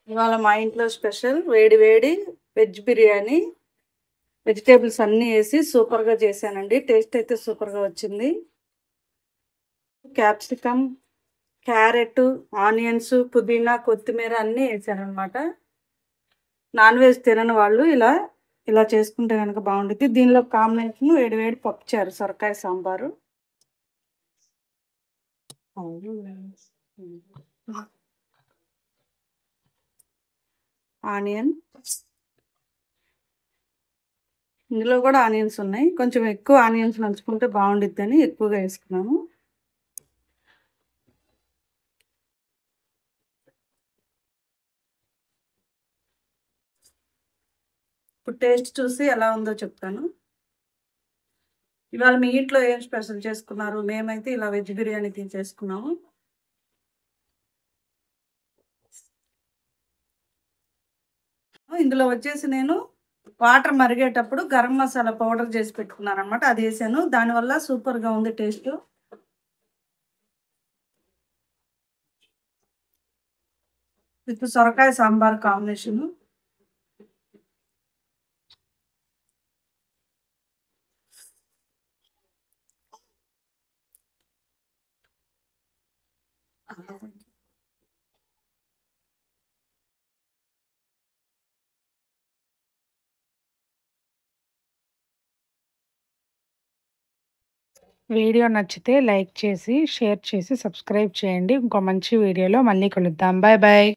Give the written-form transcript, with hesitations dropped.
ఇవాళ మా ఇంట్లో స్పెషల్ వేడి వేడి వెజ్ బిర్యానీ. వెజిటేబుల్స్ అన్నీ వేసి సూపర్గా చేశానండి. టేస్ట్ అయితే సూపర్గా వచ్చింది. క్యాప్సికమ్, క్యారెట్, ఆనియన్స్, పుదీనా, కొత్తిమీర అన్నీ వేసానమాట. నాన్ వెజ్ తినని వాళ్ళు ఇలా ఇలా చేసుకుంటే కనుక బాగుంటుంది. దీనిలో కాంబినేషన్ వేడి వేడి పప్పుచారు, సొరకాయ సాంబారు, ఆనియన్. ఇందులో కూడా ఆనియన్స్ ఉన్నాయి. కొంచెం ఎక్కువ ఆనియన్స్ నంచుకుంటే బాగుండిద్దని ఎక్కువగా వేసుకున్నాను. ఇప్పుడు టేస్ట్ చూసి ఎలా ఉందో చెప్తాను. ఇవాళ మీ ఇంట్లో ఏం స్పెషల్ చేసుకున్నారు? మేమైతే ఇలా వెజ్ బిర్యానీ చేసుకున్నాము. ఇందులో వచ్చేసి నేను వాటర్ మరిగేటప్పుడు గరం మసాలా పౌడర్ చేసి పెట్టుకున్నాను అనమాట. అది వేసాను. దానివల్ల సూపర్గా ఉంది టేస్ట్. విత్ సొరకాయ సాంబార్ కాంబినేషను. వీడియో నచ్చితే లైక్ చేసి, షేర్ చేసి, సబ్స్క్రైబ్ చేయండి. ఇంకో మంచి వీడియోలో మళ్ళీ కలుద్దాం. Bye bye.